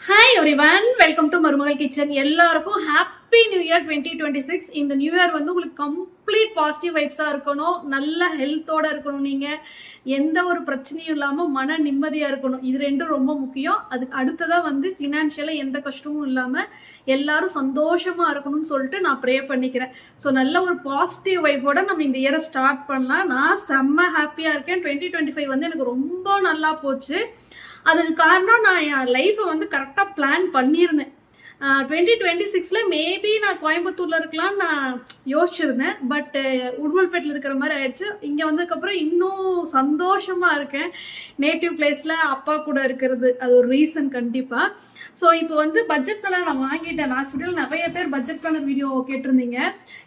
Hi everyone, welcome to மருமகள் kitchen. எல்லாருக்கும் happy new year 2026. இந்த நியூ இயர் வந்து உங்களுக்கு கம்ப்ளீட் பாசிட்டிவ் வைப்ஸாக இருக்கணும், நல்ல ஹெல்த்தோட இருக்கணும், நீங்கள் எந்த ஒரு பிரச்சனையும் இல்லாமல் மன நிம்மதியாக இருக்கணும். இது ரெண்டும் ரொம்ப முக்கியம். அதுக்கு அடுத்ததாக வந்து ஃபினான்ஷியலாக எந்த கஷ்டமும் இல்லாமல் எல்லாரும் சந்தோஷமாக இருக்கணும்னு சொல்லிட்டு நான் ப்ரே பண்ணிக்கிறேன். ஸோ நல்ல ஒரு பாசிட்டிவ் வைப்போட நம்ம இந்த இயரை ஸ்டார்ட் பண்ணலாம். நான் செம்ம ஹாப்பியாக இருக்கேன். 2025 வந்து எனக்கு ரொம்ப நல்லா போச்சு. அதுக்கு காரணம் நான் என் லைஃப்பை வந்து கரெக்டாக பிளான் பண்ணியிருந்தேன். 2026 மேபி நான் கோயம்புத்தூரில் இருக்கலாம்னு நான் யோசிச்சிருந்தேன். பட் உடுமல்பேட்டில் இருக்கிற மாதிரி ஆயிடுச்சு. இங்கே வந்ததுக்கப்புறம் இன்னும் சந்தோஷமாக இருக்கேன். நேட்டிவ் பிளேஸில் அப்பா கூட இருக்கிறது அது ஒரு ரீசன் கண்டிப்பாக. ஸோ இப்போ வந்து பட்ஜெட் பிளானர் நான் வாங்கிட்டேன். ஹாஸ்பிட்டல் நிறைய பேர் பட்ஜெட் பிளானர் வீடியோ கேட்டிருந்தீங்க.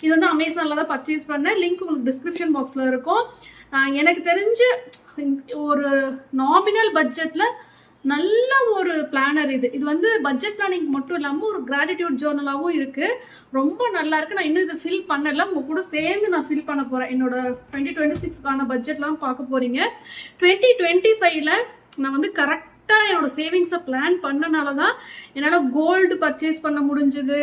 இது வந்து அமேசானில் தான் பர்ச்சேஸ் பண்ணேன். லிங்க் உங்களுக்கு டிஸ்கிரிப்ஷன் பாக்ஸில் இருக்கும். எனக்கு தெரிஞ்சு ஒரு நாமினல் பட்ஜெட்டில் நல்ல ஒரு பிளானர் இது வந்து பட்ஜெட் பிளானிங் மட்டும் இல்லாமல் ஒரு கிராட்டிடியூட் ஜேர்னலாகவும் இருக்குது. ரொம்ப நல்லா இருக்குது. நான் இன்னும் இதை ஃபில் பண்ணல. உங்கள் கூட சேர்ந்து நான் ஃபில் பண்ண போகிறேன். என்னோட 2026க்கான பட்ஜெட்லாம் பார்க்க போகிறீங்க. 2025ல் நான் வந்து கரெக்டாக என்னோட சேவிங்ஸை பிளான் பண்ணனால தான் என்னால் கோல்டு பர்ச்சேஸ் பண்ண முடிஞ்சுது,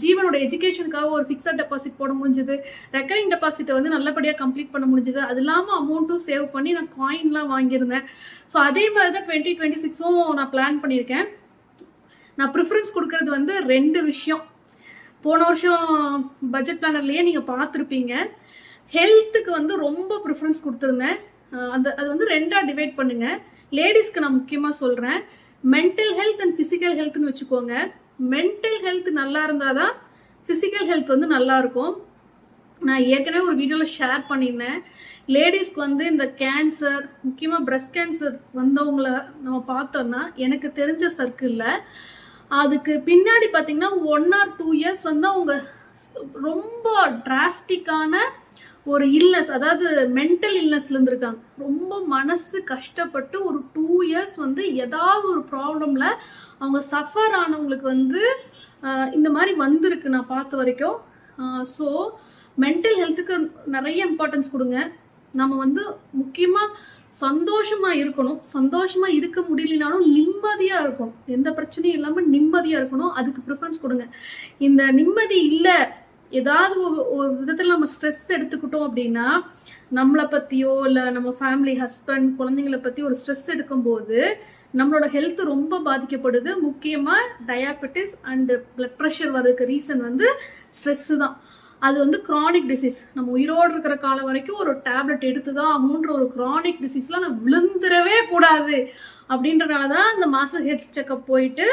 ஜீவனோட எஜுகேஷனுக்காக ஒரு ஃபிக்ஸட் டெபாசிட் போட முடிஞ்சுது, ரெக்கரிங் டெபாசிட்டை வந்து நல்லபடியாக கம்ப்ளீட் பண்ண முடிஞ்சுது. அது இல்லாமல் அமௌண்ட்டும் சேவ் பண்ணி நான் காயின்லாம் வாங்கியிருந்தேன். ஸோ அதே மாதிரி தான் 2026ம் நான் பிளான் பண்ணியிருக்கேன். நான் ப்ரிஃபரன்ஸ் கொடுக்கறது வந்து 2 விஷயம். போன வருஷம் பட்ஜெட் பிளானர்லேயே நீங்கள் பார்த்துருப்பீங்க. ஹெல்த்துக்கு வந்து ரொம்ப ப்ரிஃபரன்ஸ் கொடுத்துருந்தேன். அது வந்து 2ஆக டிவைட் பண்ணுங்க. லேடிஸ்க்கு நான் முக்கியமாக சொல்கிறேன், மென்டல் ஹெல்த் அண்ட் ஃபிசிக்கல் ஹெல்த்னு வச்சுக்கோங்க. மென்டல் ஹெல்த் நல்லா இருந்தால் தான் ஃபிசிக்கல் ஹெல்த் வந்து நல்லா இருக்கும். நான் ஏற்கனவே ஒரு வீடியோவில் ஷேர் பண்ணியிருந்தேன். லேடிஸ்க்கு வந்து இந்த கேன்சர், முக்கியமாக பிரஸ்ட் கேன்சர் வந்தவங்கள நம்ம பார்த்தோம்னா எனக்கு தெரிஞ்ச சர்க்கிளில் அதுக்கு பின்னாடி பார்த்தீங்கன்னா 1 or 2 இயர்ஸ் வந்து அவங்க ரொம்ப டிராஸ்டிக்கான ஒரு இல்னஸ், அதாவது மென்டல் இல்னஸ்ல இருந்திருக்காங்க. ரொம்ப மனசு கஷ்டப்பட்டு ஒரு 2 இயர்ஸ் வந்து ஏதாவது ஒரு ப்ராப்ளம்ல அவங்க சஃபர் ஆனவங்களுக்கு வந்து இந்த மாதிரி வந்திருக்கு நான் பார்த்த வரைக்கும். ஸோ மென்டல் ஹெல்த்துக்கு நிறைய இம்பார்ட்டன்ஸ் கொடுங்க. நம்ம வந்து முக்கியமாக சந்தோஷமாக இருக்கணும். சந்தோஷமாக இருக்க முடியலனாலும் நிம்மதியாக இருக்கணும். எந்த பிரச்சனையும் இல்லாமல் நிம்மதியாக இருக்கணும். அதுக்கு ப்ரிஃபரன்ஸ் கொடுங்க. இந்த நிம்மதி இல்லை, ஏதாவது ஒரு விதத்தில் நம்ம ஸ்ட்ரெஸ் எடுத்துக்கிட்டோம் அப்படின்னா, நம்மளை பற்றியோ இல்லை நம்ம ஃபேமிலி, ஹஸ்பண்ட், குழந்தைங்களை பற்றி ஒரு ஸ்ட்ரெஸ் எடுக்கும்போது நம்மளோட ஹெல்த் ரொம்ப பாதிக்கப்படுது. முக்கியமாக டயாபெட்டிஸ் அண்டு பிளட் ப்ரெஷர் வர்றதுக்கு ரீசன் வந்து ஸ்ட்ரெஸ்ஸு தான். அது வந்து க்ரானிக் டிசீஸ். நம்ம உயிரோடு இருக்கிற காலம் வரைக்கும் ஒரு டேப்லெட் எடுத்து தான் ஆகணுன்ற ஒரு க்ரானிக் டிசீஸ்லாம் நான் விழுந்துடவே கூடாது அப்படின்றனால தான் இந்த மாதம் ஹெல்த் செக்அப் போயிட்டு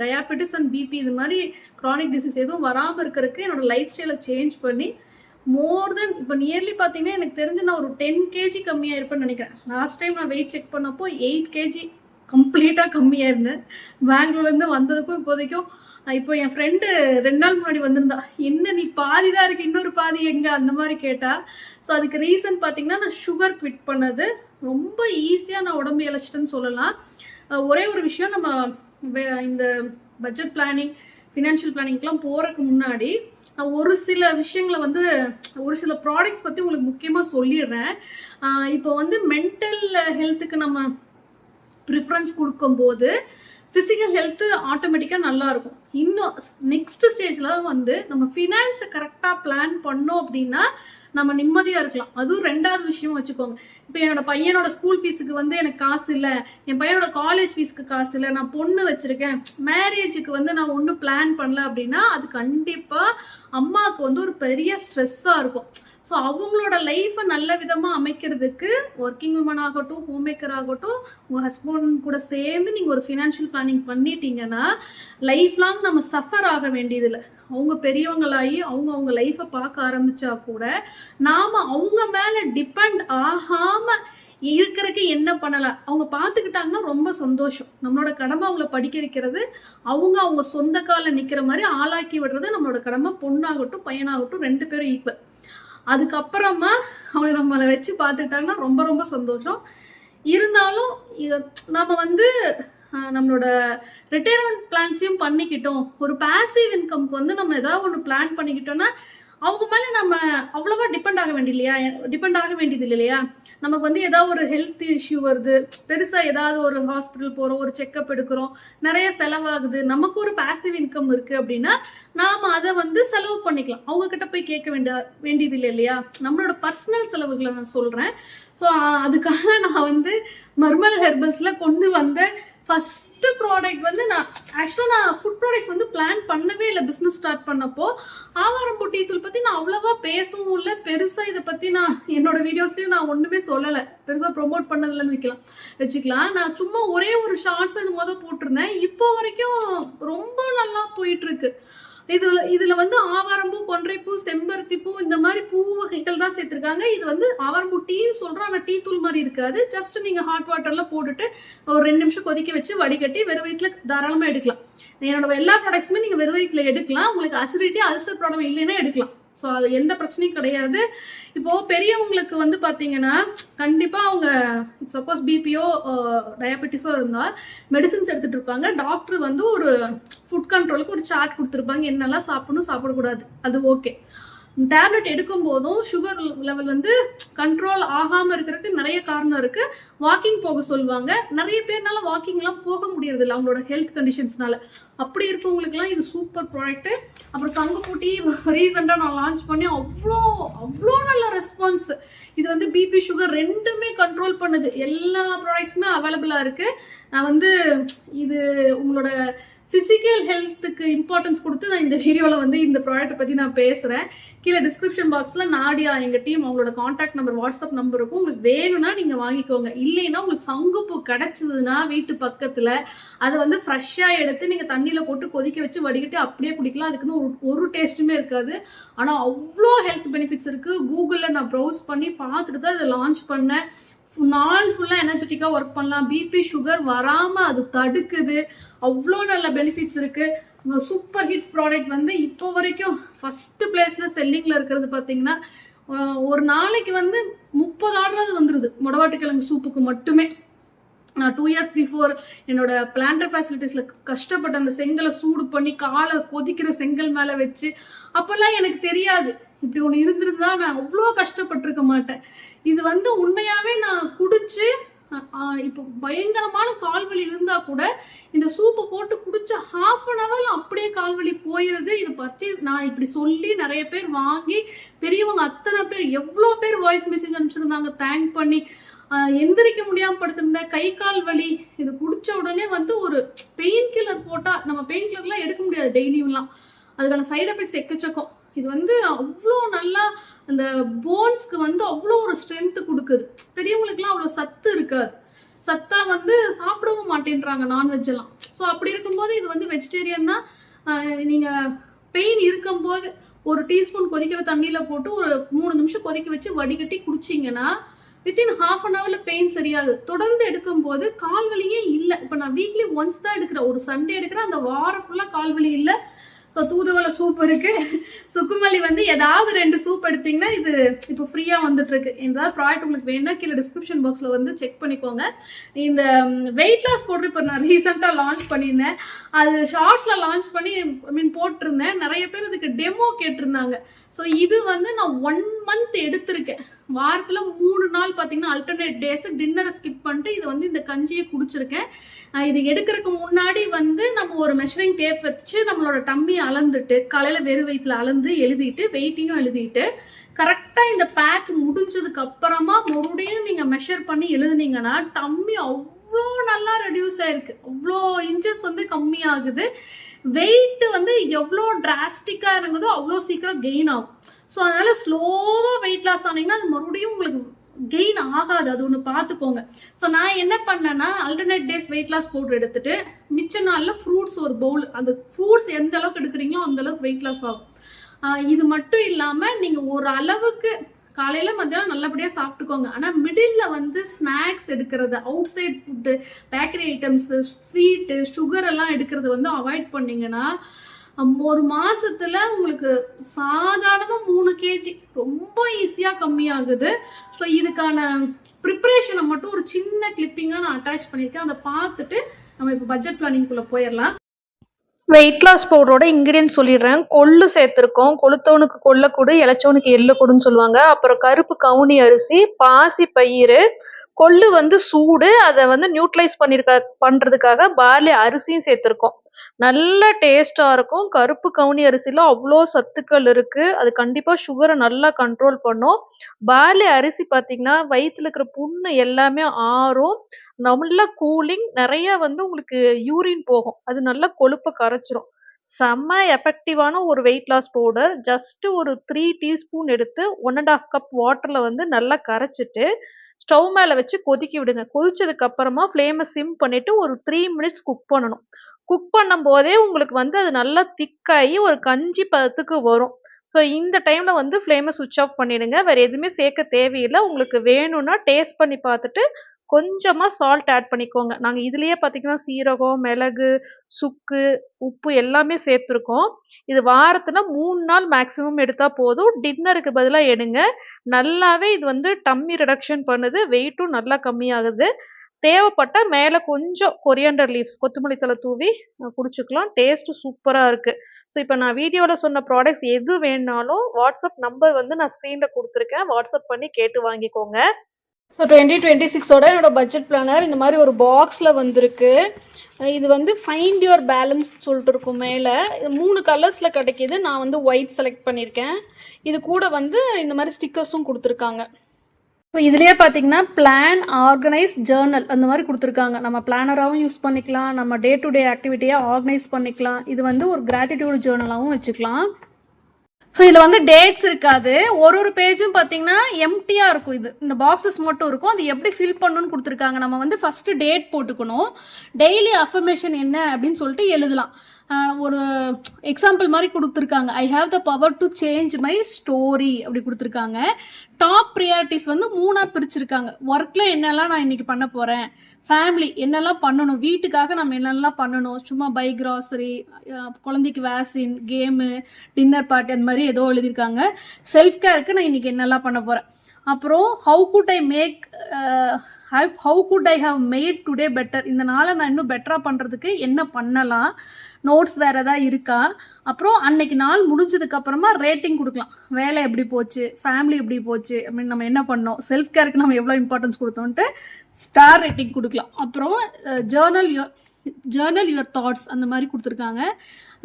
டயாபெட்டிஸ் அண்ட் பிபி இது மாதிரி க்ரானிக் டிசீஸ் எதுவும் வராமல் இருக்கிறதுக்கு என்னோட லைஃப் ஸ்டைலை சேஞ்ச் பண்ணி மோர் தென் இப்போ நியர்லி பார்த்தீங்கன்னா எனக்கு தெரிஞ்சு நான் ஒரு 10 kg கம்மியாக இருப்பேன்னு நினைக்கிறேன். லாஸ்ட் டைம் நான் வெயிட் செக் பண்ணப்போ 8 kg கம்ப்ளீட்டாக கம்மியாக இருந்தேன். பெங்களூர்லேருந்து வந்ததுக்கும் இப்போதைக்கும். இப்போ என் ஃப்ரெண்டு 2 நாள் முன்னாடி வந்திருந்தா, என்ன நீ பாதி தான் இருக்கு, இன்னொரு பாதி எங்க அந்த மாதிரி கேட்டா. ஸோ அதுக்கு ரீசன் பார்த்தீங்கன்னா நான் சுகர் குவிட் பண்ணது ரொம்ப ஈஸியாக நான் உடம்பு இழைச்சிட்டேன்னு சொல்லலாம். ஒரே ஒரு விஷயம், நம்ம இந்த பட்ஜெட் பிளானிங், ஃபினான்ஷியல் பிளானிங்லாம் போகிறதுக்கு முன்னாடி ஒரு சில விஷயங்களை வந்து ஒரு சில ப்ராடக்ட்ஸ் பற்றி உங்களுக்கு முக்கியமாக சொல்லிடுறேன். இப்போ வந்து மென்டல் ஹெல்த்துக்கு நம்ம ப்ரிஃபரன்ஸ் கொடுக்கும்போது ஃபிசிக்கல் ஹெல்த்து ஆட்டோமேட்டிக்காக நல்லா இருக்கும். இன்னும் நெக்ஸ்ட் ஸ்டேஜில் வந்து நம்ம ஃபினான்ஸை கரெக்டாக பிளான் பண்ணோம் அப்படின்னா நம்ம நிம்மதியாக இருக்கலாம். அதுவும் 2வது விஷயம் வச்சுக்கோங்க. இப்போ என்னோட பையனோட ஸ்கூல் ஃபீஸுக்கு வந்து எனக்கு காசு இல்லை, என் பையனோட காலேஜ் ஃபீஸுக்கு காசு இல்லை, நான் பொண்ணு வச்சுருக்கேன், மேரேஜுக்கு வந்து நான் ஒன்றும் பிளான் பண்ணல அப்படின்னா அது கண்டிப்பாக அம்மாவுக்கு வந்து ஒரு பெரிய ஸ்ட்ரெஸ்ஸாக இருக்கும். ஸோ அவங்களோட லைஃப்பை நல்ல விதமாக அமைக்கிறதுக்கு ஒர்க்கிங் உமன் ஆகட்டும், ஹோம் மேக்கர் ஆகட்டும், உங்கள் ஹஸ்பண்ட் கூட சேர்ந்து நீங்கள் ஒரு ஃபினான்ஷியல் பிளானிங் பண்ணிட்டீங்கன்னா லைஃப் லாங் நம்ம சஃபர் ஆக வேண்டியதில்லை. அவங்க பெரியவங்களாகி அவங்க லைஃப்பை பார்க்க ஆரம்பித்தா கூட நாம் அவங்க மேலே டிபெண்ட் ஆகாமல் இருக்கிறதுக்கு என்ன பண்ணலாம் அவங்க பார்த்துக்கிட்டாங்கன்னா ரொம்ப சந்தோஷம். நம்மளோட கடமை அவங்கள படிக்க வைக்கிறது, அவங்க சொந்த காலில் நிற்கிற மாதிரி ஆளாக்கி விடுறது நம்மளோட கடமை. பொண்ணாகட்டும் பையனாகட்டும் 2 பேரும் ஈக்குவல். அதுக்கப்புறமா அவங்க நம்மளை வச்சு பார்த்துக்கிட்டாங்கன்னா ரொம்ப ரொம்ப சந்தோஷம். இருந்தாலும் நம்ம வந்து நம்மளோட ரிட்டையர்மெண்ட் பிளான்ஸையும் பண்ணிக்கிட்டோம். ஒரு பேசிவ் இன்கம்க்கு வந்து நம்ம ஏதாவது ஒன்று பிளான் பண்ணிக்கிட்டோம்னா அவங்க மேல நம்ம அவ்வளவா டிபெண்ட் ஆக வேண்டியது இல்லையா? நமக்கு வந்து ஏதாவது ஒரு ஹெல்த் இஷ்யூ வருது, பெருசா ஏதாவது ஒரு ஹாஸ்பிட்டல் போறோம், ஒரு செக்கப் எடுக்கிறோம், நிறைய செலவாகுது, நமக்கு ஒரு பாசிவ் இன்கம் இருக்கு அப்படின்னா நாம அதை வந்து செலவு பண்ணிக்கலாம். அவங்க கிட்ட போய் கேட்க வேண்டியது இல்லை இல்லையா? நம்மளோட பர்சனல் செலவுகளை நான் சொல்றேன். ஸோ அதுக்காக நான் வந்து மர்மல் ஹெர்பல்ஸ்ல கொண்டு வந்த ஃபர்ஸ்ட் ப்ராடக்ட் வந்து நான் ஃபுட் ப்ராடக்ட்ஸ் வந்து பிளான் பண்ணவே இல்லை. பிஸ்னஸ் ஸ்டார்ட் பண்ணப்போ ஆவாரம்பூ டீ தூள் பத்தி நான் அவ்வளவா பேசவும் இல்லை. பெருசா இதை பத்தி நான் என்னோட வீடியோஸ்லயும் நான் ஒண்ணுமே சொல்லலை. பெருசா ப்ரொமோட் பண்ணதில்லைன்னு வச்சுக்கலாம். நான் சும்மா ஒரே ஒரு ஷார்ட்ஸ் போட்டிருந்தேன். இப்போ வரைக்கும் ரொம்ப நல்லா போயிட்டு இருக்கு. இதுல வந்து ஆவாரம்பூ, கொன்றைப்பூ, செம்பருத்தி பூ இந்த மாதிரி பூ வகைகள் தான் சேர்த்திருக்காங்க. இது வந்து ஆவாரம்பூ டீன்னு சொல்றோம், ஆனா டீ தூள் மாதிரி இருக்காது. ஜஸ்ட் நீங்க ஹாட் வாட்டர்ல போட்டுட்டு ஒரு 2 நிமிஷம் கொதிக்க வச்சு வடிகட்டி வெறும் வயிற்றுல தாராளமா எடுக்கலாம். என்னோட எல்லா ப்ராடக்ட்ஸுமே நீங்க வெறும் வயிற்றுல எடுக்கலாம். உங்களுக்கு அசிடிட்டி, அல்சர் ப்ராப்ளம் இல்லைன்னா எடுக்கலாம். ஸோ அது எந்த பிரச்சனையும் கிடையாது. இப்போ பெரியவங்களுக்கு வந்து பார்த்தீங்கன்னா கண்டிப்பா அவங்க சப்போஸ் பிபியோ டயபெட்டிஸோ இருந்தால் மெடிசின்ஸ் எடுத்துட்டு இருப்பாங்க. டாக்டர் வந்து ஒரு ஃபுட் கண்ட்ரோலுக்கு ஒரு சார்ட் கொடுத்துருப்பாங்க, என்னெல்லாம் சாப்பிடணும் சாப்பிடக்கூடாது. அது ஓகே. டேப்லெட் எடுக்கும் போதும் சுகர் லெவல் வந்து கண்ட்ரோல் ஆகாம இருக்கிறதுக்கு நிறைய காரணம் இருக்கு. வாக்கிங் போக சொல்லுவாங்க. நிறைய பேர்னால வாக்கிங்லாம் போக முடியறது இல்லை அவங்களோட ஹெல்த் கண்டிஷன்ஸ்னால. அப்படி இருக்கவங்களுக்குலாம் இது சூப்பர் ப்ராடக்ட். அப்புறம் சங்குப்பூட்டி ரீசெண்டா நான் லான்ச் பண்ணி அவ்வளோ நல்ல ரெஸ்பான்ஸ். இது வந்து பிபி சுகர் ரெண்டுமே கண்ட்ரோல் பண்ணுது. எல்லா ப்ராடக்ட்ஸுமே அவைலபிளா இருக்கு. நான் வந்து இது உங்களோட பிசிக்கல் ஹெல்த்துக்கு இம்பார்ட்டன்ஸ் கொடுத்து நான் இந்த வீடியோவில் வந்து இந்த ப்ராடக்ட்டை பற்றி நான் பேசுகிறேன். கீழே டிஸ்கிரிப்ஷன் பாக்ஸில் நாடியா எங்கள் டீம் அவங்களோட கான்டாக்ட் நம்பர், வாட்ஸ்அப் நம்பர் இருக்கும். உங்களுக்கு வேணும்னா நீங்கள் வாங்கிக்கோங்க. இல்லைன்னா உங்களுக்கு சங்குப்பூ கிடச்சிதுன்னா வீட்டு பக்கத்தில் அதை வந்து ஃப்ரெஷ்ஷாக எடுத்து நீங்கள் தண்ணியில் போட்டு கொதிக்க வச்சு வடிகட்டி அப்படியே குடிக்கலாம். அதுக்குன்னு ஒரு டேஸ்ட்டுமே இருக்காது. ஆனால் அவ்வளோ ஹெல்த் பெனிஃபிட்ஸ் இருக்குது. கூகுளில் நான் ப்ரௌஸ் பண்ணி பார்த்துட்டு தான் இதை லான்ச் பண்ணேன். நாள் ஃபுல்லாக எனர்ஜெட்டிக்காக ஒர்க் பண்ணலாம். பிபி சுகர் வராமல் அது தடுக்குது. அவ்வளோ நல்ல பெனிஃபிட்ஸ் இருக்குது. சூப்பர் ஹிட் ப்ராடக்ட் வந்து இப்போ வரைக்கும் ஃபஸ்ட்டு பிளேஸில் செல்லிங்கில் இருக்கிறது பார்த்தீங்கன்னா ஒரு நாளைக்கு வந்து 30 ஆர்டராது வந்துடுது மொடவாட்டுக்கிழங்கு சூப்புக்கு மட்டுமே. நான் 2 இயர்ஸ் பிஃபோர் என்னோட பிளான்டர் ஃபெசிலிட்டிஸில் கஷ்டப்பட்ட அந்த செங்கலை சூடு பண்ணி காலை கொதிக்கிற செங்கல் மேலே வச்சு அப்போல்லாம் எனக்கு தெரியாது. இப்படி ஒன்று இருந்திருந்தா நான் அவ்வளோ கஷ்டப்பட்டிருக்க மாட்டேன். இது வந்து உண்மையாகவே நான் குடிச்சு இப்போ பயங்கரமான கால்வலி இருந்தா கூட இந்த சூப்பு போட்டு குடிச்ச ½ அன் ஹவர்ல அப்படியே கால்வலி போயிருது. இது பர்ச்சேஸ் நான் இப்படி சொல்லி நிறைய பேர் வாங்கி பெரியவங்க அத்தனை பேர் எவ்வளோ பேர் வாய்ஸ் மெசேஜ் அனுப்பிச்சிருந்தாங்க தேங்க் பண்ணி. எந்திரிக்க முடியாம படுத்திருந்தேன், கை கால் வலி. இது குடிச்ச உடனே வந்து ஒரு பெயின் கில்லர் போட்டா நம்ம பெயின் கில்லர்லாம் எடுக்க முடியாது டெய்லியும்லாம். அதுக்கான சைடு எஃபெக்ட்ஸ் எக்கச்சக்கம். இது வந்து அவ்வளோ நல்லா அந்த போன்ஸ்க்கு வந்து அவ்வளோ ஒரு ஸ்ட்ரென்த் கொடுக்குது. பெரியவங்களுக்குலாம் அவ்வளோ சத்து இருக்காது. சத்தா வந்து சாப்பிடவும் மாட்டேன்றாங்க நான்வெஜ் எல்லாம். ஸோ அப்படி இருக்கும்போது இது வந்து வெஜிடேரியன் தான். நீங்கள் பெயின் இருக்கும்போது ஒரு டீஸ்பூன் கொதிக்கிற தண்ணியில் போட்டு ஒரு 3 நிமிஷம் கொதிக்க வச்சு வடிகட்டி குடிச்சிங்கன்னா வித்தின் ½ அன் ஹவர்ல பெயின் சரியாகுது. தொடர்ந்து எடுக்கும் போது கால்வலியே இல்லை. இப்போ நான் வீக்லி ஒன்ஸ் தான் எடுக்கிறேன். ஒரு சண்டே எடுக்கிறேன். அந்த வாரம் ஃபுல்லாக கால்வலி இல்லை. ஸோ தூதுவளை சூப் இருக்கு. சுக்குமல்லி வந்து ஏதாவது 2 சூப் எடுத்தீங்கன்னா இது இப்போ ஃப்ரீயா வந்துட்டு இருக்கு. ஏதாவது ப்ராடக்ட் உங்களுக்கு வேணும்னா கீழே டிஸ்கிரிப்ஷன் பாக்ஸ்ல வந்து செக் பண்ணிக்கோங்க. இந்த வெயிட் லாஸ் பவுடர் இப்போ நான் ரீசெண்டாக லான்ச் பண்ணியிருந்தேன். அது ஷார்ட்ஸ்ல லான்ச் பண்ணி போட்டிருந்தேன். நிறைய பேர் அதுக்கு டெமோ கேட்டிருந்தாங்க. ஸோ இது வந்து நான் 1 மந்த் எடுத்திருக்கேன். வாரத்தில் 3 நாள் பார்த்தீங்கன்னா அல்டர்னேட் டேஸ் டின்னரை ஸ்கிப் பண்ணிட்டு இது வந்து இந்த கஞ்சியை குடிச்சிருக்கேன். இது எடுக்கிறதுக்கு முன்னாடி வந்து நம்ம ஒரு மெஷரிங் டேப் வச்சு நம்மளோட டம்மியை அளந்துட்டு காலையில் வெறும் வயிற்றுல அளந்து எழுதிட்டு வெயிட்டையும் எழுதிட்டு கரெக்டாக இந்த பேக் முடிஞ்சதுக்கு அப்புறமா மறுபடியும் நீங்கள் மெஷர் பண்ணி எழுதுனீங்கன்னா டம்மி அவ்வளோ நல்லா ரெடியூஸ் ஆயிருக்கு. அவ்வளோ இன்ச்சஸ் வந்து கம்மியாகுது. வெயிட் வந்து எவ்வளோ டிராஸ்டிக்காக இறங்குதோ அவ்வளோ சீக்கிரம் கெயின் ஆகும். ஸோ அதனால ஸ்லோவாக வெயிட் லாஸ் ஆனீங்கன்னா அது மறுபடியும் உங்களுக்கு கெயின் ஆகாது. அது ஒன்று பார்த்துக்கோங்க. ஸோ நான் என்ன பண்ணேன்னா alternate days weight loss powder எடுத்துட்டு மிச்ச நாளில் ஃப்ரூட்ஸ் ஒரு பவுல், அந்த ஃப்ரூட்ஸ் எந்த அளவுக்கு எடுக்கிறீங்களோ அந்த அளவுக்கு வெயிட் லாஸ் ஆகும். இது மட்டும் இல்லாமல் நீங்கள் ஒரு அளவுக்கு காலையில் மத்தியானம் நல்லபடியாக சாப்பிட்டுக்கோங்க. ஆனால் மிடில் வந்து ஸ்நாக்ஸ் எடுக்கிறது, outside food, bakery items, sweet, sugar எல்லாம் எடுக்கிறது வந்து அவாய்ட் பண்ணிங்கன்னா ஒரு மாசத்துல உங்களுக்கு சாதாரணமாக 3 kg ரொம்ப ஈஸியாக கம்மியாகுது. ஸோ இதுக்கான ப்ரிப்பரேஷனை மட்டும் ஒரு சின்ன கிளிப்பிங்காக நான் அட்டாச் பண்ணியிருக்கேன். அதை பார்த்துட்டு நம்ம இப்போ பட்ஜெட் பிளானிங்குள்ளே போயிடலாம். வெயிட் லாஸ் பவுடரோட இன்கிரியன்ஸ் சொல்லிடுறேன். கொள்ளு சேர்த்துருக்கோம். கொளுத்தவனுக்கு கொள்ளக்கூடு, இளைச்சவனுக்கு எள்ளுக்கூடுன்னு சொல்லுவாங்க. அப்புறம் கருப்பு கவுனி அரிசி, பாசி பயிறு, கொள்ளு வந்து சூடு, அதை வந்து நியூட்ரலைஸ் பண்றதுக்காக பார்லி அரிசியும் சேர்த்துருக்கோம். நல்ல டேஸ்டா இருக்கும். கருப்பு கவுனி அரிசியில அவ்வளோ சத்துக்கள் இருக்கு. அது கண்டிப்பா சுகரை நல்லா கண்ட்ரோல் பண்ணும். பார்லி அரிசி பார்த்தீங்கன்னா வயிற்றுல இருக்கிற புண்ணு எல்லாமே ஆறும். நல்ல கூலிங், நிறைய வந்து உங்களுக்கு யூரின் போகும். அது நல்லா கொழுப்பை கரைச்சிரும். செம்ம எஃபெக்டிவான ஒரு வெயிட் லாஸ் பவுடர். ஜஸ்ட் ஒரு 3 டீஸ்பூன் எடுத்து 1½ கப் வாட்டர்ல வந்து நல்லா கரைச்சிட்டு ஸ்டவ் மேல வச்சு கொதிக்க விடுங்க. கொதிச்சதுக்கு அப்புறமா ஃப்ளேமை சிம் பண்ணிட்டு ஒரு 3 மினிட்ஸ் குக் பண்ணணும். குக் பண்ணும் போதே உங்களுக்கு வந்து அது நல்லா திக்காகி ஒரு கஞ்சி பதத்துக்கு வரும். ஸோ இந்த டைம்ல வந்து ஃப்ளேமை சுவிட்ச் ஆஃப் பண்ணிடுங்க. வேற எதுவுமே சேர்க்க தேவையில்லை. உங்களுக்கு வேணும்னா டேஸ்ட் பண்ணி பார்த்துட்டு கொஞ்சமா சால்ட் ஆட் பண்ணிக்கோங்க. நாங்க இதுலயே பார்த்தீங்கன்னா சீரகம், மிளகு, சுக்கு, உப்பு எல்லாமே சேர்த்துருக்கோம். இது வாரத்துல 3 நாள் மேக்ஸிமம் எடுத்தா போதும். டின்னருக்கு பதிலா எடுங்க. நல்லாவே இது வந்து டம்மி ரிடக்ஷன் பண்ணுது. வெயிட்டும் நல்லா கம்மியாகுது. தேவைப்பட்டா மேல கொஞ்சம் கொரியாண்டர் லீவ்ஸ், கொத்தமல்லி தழை தூவி குடிச்சுக்கலாம். டேஸ்ட் சூப்பரா இருக்கு. ஸோ இப்போ நான் வீடியோல சொன்ன ப்ராடக்ட்ஸ் எது வேணுனாலும் வாட்ஸ்அப் நம்பர் வந்து நான் ஸ்க்ரீன்ல குடுத்துருக்கேன். வாட்ஸ்அப் பண்ணி கேட்டு வாங்கிக்கோங்க. ஸோ 2026ஓட என்னோட பட்ஜெட் பிளானர் இந்த மாதிரி ஒரு பாக்ஸில் வந்திருக்கு. இது வந்து ஃபைண்ட் யுவர் பேலன்ஸ் சொல்லிட்டு இருக்கும் மேலே. இது 3 கலர்ஸில் கிடைக்கிது. நான் வந்து ஒயிட் செலக்ட் பண்ணியிருக்கேன். இது கூட வந்து இந்த மாதிரி ஸ்டிக்கர்ஸும் கொடுத்துருக்காங்க. ஸோ இதுலேயே பார்த்தீங்கன்னா பிளான், ஆர்கனைஸ், ஜேர்னல் அந்த மாதிரி கொடுத்துருக்காங்க. நம்ம பிளானராகவும் யூஸ் பண்ணிக்கலாம், நம்ம டே டு டே ஆக்டிவிட்டியாக ஆர்கனைஸ் பண்ணிக்கலாம். இது வந்து ஒரு கிராட்டிடியூட் ஜேர்னலாகவும் வச்சுக்கலாம். ஸோ இதில் வந்து டேட்ஸ் இருக்காது. ஒரு பேஜும் பார்த்தீங்கன்னா எம்டியாக இருக்கும். இந்த பாக்ஸஸ் மட்டும் இருக்கும். அது எப்படி ஃபில் பண்ணணும்னு கொடுத்துருக்காங்க. நம்ம வந்து ஃபஸ்ட்டு டேட் போட்டுக்கணும். டெய்லி அஃபர்மேஷன் என்ன அப்படின்னு சொல்லிட்டு எழுதலாம். ஒரு எக்ஸாம்பிள் மாதிரி கொடுத்துருக்காங்க. I have the power to change my story அப்படி கொடுத்துருக்காங்க. டாப் ப்ரியாரிட்டிஸ் வந்து 3ஆக பிரிச்சிருக்காங்க. ஒர்க்கில் என்னெல்லாம் நான் இன்னைக்கு பண்ண போகிறேன், ஃபேமிலி என்னெல்லாம் பண்ணணும், வீட்டுக்காக நம்ம என்னெல்லாம் பண்ணணும், சும்மா பை கிராசரி, குழந்தைக்கு வேக்சின், கேமு, டின்னர் பார்ட்டி அந்த மாதிரி ஏதோ எழுதியிருக்காங்க. செல்ஃப் கேருக்கு நான் இன்னைக்கு என்னெல்லாம் பண்ண போகிறேன். அப்புறம் how good I have made today better, இந்த நாளை நான் இன்னும் பெட்டராக பண்ணுறதுக்கு என்ன பண்ணலாம், நோட்ஸ் வேறு எதாவது இருக்கா. அப்புறம் அன்னைக்கு நாள் முடிஞ்சதுக்கு அப்புறமா ரேட்டிங் கொடுக்கலாம். வேலை எப்படி போச்சு, ஃபேமிலி எப்படி போச்சு, அப்படின்னு நம்ம என்ன பண்ணோம், செல்ஃப் கேருக்கு நம்ம எவ்வளோ இம்பார்ட்டன்ஸ் கொடுத்தோன்ட்டு ஸ்டார் ரேட்டிங் கொடுக்கலாம். அப்புறம் ஜேர்னல் யுவர் தாட்ஸ் அந்த மாதிரி கொடுத்துருக்காங்க.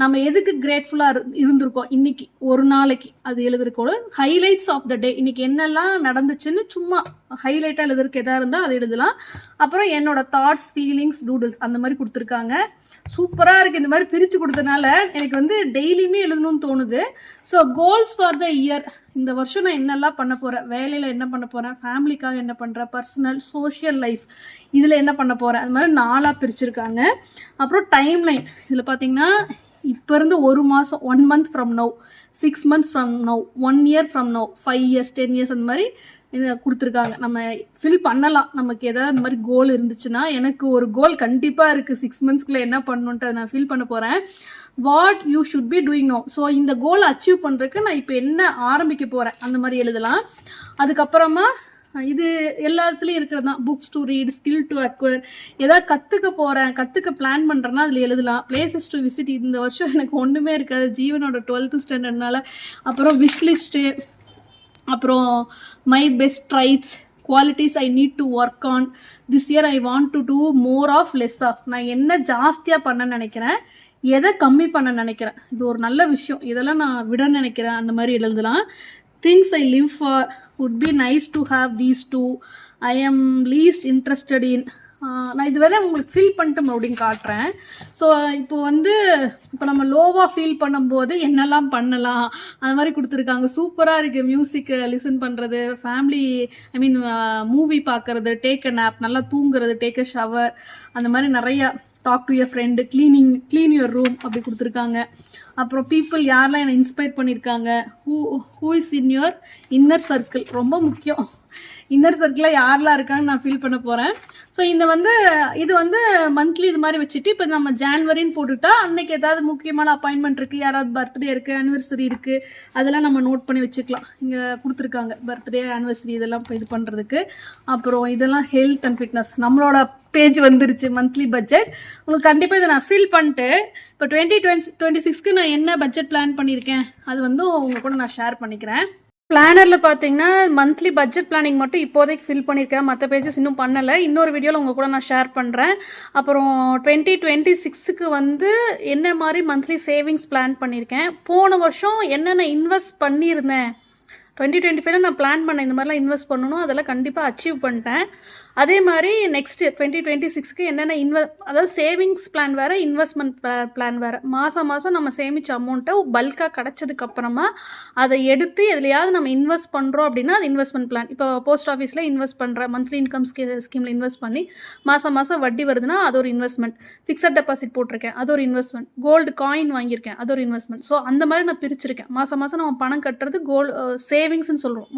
நம்ம எதுக்கு கிரேட்ஃபுல்லாக இருந்திருக்கோம் இன்னைக்கு ஒரு நாளைக்கு அது எழுதிருக்கோம். ஹைலைட்ஸ் ஆஃப் த டே, இன்னைக்கு என்னெல்லாம் நடந்துச்சுன்னு சும்மா ஹைலைட்டாக எழுதுறதுக்கு எதாக இருந்தால் அது எழுதலாம். அப்புறம் என்னோட தாட்ஸ், ஃபீலிங்ஸ், டூடுல்ஸ் அந்த மாதிரி கொடுத்துருக்காங்க. சூப்பராக இருக்குது. இந்த மாதிரி பிரித்து கொடுத்தனால எனக்கு வந்து டெய்லியுமே எழுதணும்னு தோணுது. So goals for the year, இந்த வருஷம் நான் என்னெல்லாம் பண்ண போகிறேன், வேலையில் என்ன பண்ண போகிறேன், ஃபேமிலிக்காக என்ன பண்ணுறேன், பர்சனல் சோஷியல் லைஃப் இதில் என்ன பண்ண போகிறேன், அது மாதிரி 4ஆக பிரிச்சுருக்காங்க. அப்புறம் டைம் லைன் இதில் பார்த்தீங்கன்னா இப்போ இருந்து 1 மாதம், 1 month from now, 6 months from now, 1 year from now, 5 years, 10 years அந்த மாதிரி இது கொடுத்துருக்காங்க. நம்ம ஃபில் பண்ணலாம். நமக்கு ஏதாவது இந்த மாதிரி கோல் இருந்துச்சுன்னா, எனக்கு ஒரு கோல் கண்டிப்பாக இருக்குது. 6 மந்த்ஸ்க்குள்ளே என்ன பண்ணணுன்ட்டு அதை நான் ஃபில் பண்ண போகிறேன். What you should be doing no, so இந்த கோலை அச்சீவ் பண்ணுறதுக்கு நான் இப்போ என்ன ஆரம்பிக்க போகிறேன் அந்த மாதிரி எழுதலாம். அதுக்கப்புறமா இது எல்லாத்துலேயும் இருக்கிறது தான். Books to read, skill to acquire, ஏதாவது கற்றுக்க பிளான் பண்ணுறேன்னா அதில் எழுதலாம். பிளேசஸ் டு விசிட், இந்த வருஷம் எனக்கு ஒன்றுமே இருக்காது, ஜீவனோட 12th ஸ்டாண்டர்ட்னால. அப்புறம் விஷ் லிஸ்ட்டு, அப்புறம் my best traits, qualities I need to work on this year, I want to do more of less of, நான் என்ன ஜாஸ்தியாக பண்ண நினைக்கிறேன், எதை கம்மி பண்ண நினைக்கிறேன், இது ஒரு நல்ல விஷயம், இதெல்லாம் நான் விட நினைக்கிறேன், அந்த மாதிரி எழுதலாம். Things I live for, would be nice to have these too, I am least interested in. நான் இதுவரை உங்களுக்கு ஃபீல் பண்ணிட்டு மறுபடியும் காட்டுறேன். ஸோ இப்போ நம்ம லோவாக ஃபீல் பண்ணும்போது என்னெல்லாம் பண்ணலாம் அந்த மாதிரி கொடுத்துருக்காங்க. சூப்பராக இருக்குது. மியூசிக்கு லிசன் பண்ணுறது, ஃபேமிலி மூவி பார்க்குறது, டேக் அ நேப், நல்லா தூங்குறது, டேக் அ ஷவர், அந்த மாதிரி நிறையா, talk to your friend, clean your room அப்படி கொடுத்துருக்காங்க. அப்புறம் பீப்புள் யாரெல்லாம் என்னை இன்ஸ்பயர் பண்ணியிருக்காங்க, who is in your inner circle, ரொம்ப முக்கியம். இன்னர் சர்க்கிளில் யாரெல்லாம் இருக்கான்னு நான் ஃபீல் பண்ண போகிறேன். ஸோ இது வந்து மந்த்லி இது மாதிரி வச்சுட்டு, இப்போ நம்ம ஜான்வரின்னு போட்டுட்டா அன்னைக்கு ஏதாவது முக்கியமான அப்பாயின்மெண்ட் இருக்குது, யாராவது பர்த்டே இருக்குது, ஆனிவர்சரி இருக்குது, அதெல்லாம் நம்ம நோட் பண்ணி வச்சுக்கலாம். இங்கே கொடுத்துருக்காங்க பர்த்டே, ஆனிவர்சரி இதெல்லாம் இப்போ இது பண்ணுறதுக்கு. அப்புறம் இதெல்லாம் ஹெல்த் அண்ட் ஃபிட்னஸ், நம்மளோட பேஜ் வந்துருச்சு மந்த்லி பட்ஜெட். உங்களுக்கு கண்டிப்பாக இதை நான் ஃபில் பண்ணிட்டு இப்போ 2026க்கு நான் என்ன பட்ஜெட் பிளான் பண்ணியிருக்கேன் அது வந்து உங்கள் கூட நான் ஷேர் பண்ணிக்கிறேன். பிளானரில் பார்த்தீங்கன்னா மந்த்லி பட்ஜெட் பிளானிங் மட்டும் இப்போதைக்கு ஃபில் பண்ணியிருக்கேன். மற்ற பேஜஸ் இன்னும் பண்ணலை. இன்னொரு வீடியோவில் உங்கள் கூட நான் ஷேர் பண்ணுறேன். அப்புறம் 2026க்கு வந்து என்ன மாதிரி மந்த்லி சேவிங்ஸ் பிளான் பண்ணியிருக்கேன். போன வருஷம் என்னென்ன இன்வெஸ்ட் பண்ணியிருந்தேன் 2025 நான் பிளான் பண்ணேன் இந்த மாதிரிலாம் இன்வெஸ்ட் பண்ணணும், அதெல்லாம் கண்டிப்பாக அச்சீவ் பண்ணிட்டேன். அதே மாதிரி நெக்ஸ்ட்டு 2026க்கு என்னென்ன அதாவது சேவிங்ஸ் பிளான் வேறு, இன்வெஸ்ட்மெண்ட் பிளான் வேறு. மாதம் நம்ம சேமித்த அமௌண்ட்டை பல்காக கிடச்சதுக்கப்புறமா அதை எடுத்து எதுலையாவது நம்ம இன்வெஸ்ட் பண்ணுறோம் அப்படின்னா அது இன்வெஸ்ட்மெண்ட் பிளான். இப்போ போஸ்ட் ஆஃபீஸில் இன்வெஸ்ட் பண்ணுறேன், மந்த்லி இன்கம் ஸ்கீமில் இன்வெஸ்ட் பண்ணி மாதம் வட்டி வருதுன்னா அது ஒரு இன்வெஸ்ட்மெண்ட். ஃபிக்ஸட் டெபாசிட் போட்டிருக்கேன், அது ஒரு இன்வெஸ்ட்மெண்ட். கோல்டு காயின் வாங்கியிருக்கேன், அது ஒரு இன்வெஸ்ட்மெண்ட். ஸோ அந்த மாதிரி நான் பிரிச்சிருக்கேன். மாதம் நம்ம பணம் கட்டுறது சேவிங்ஸ்ன்னு சொல்கிறோம்,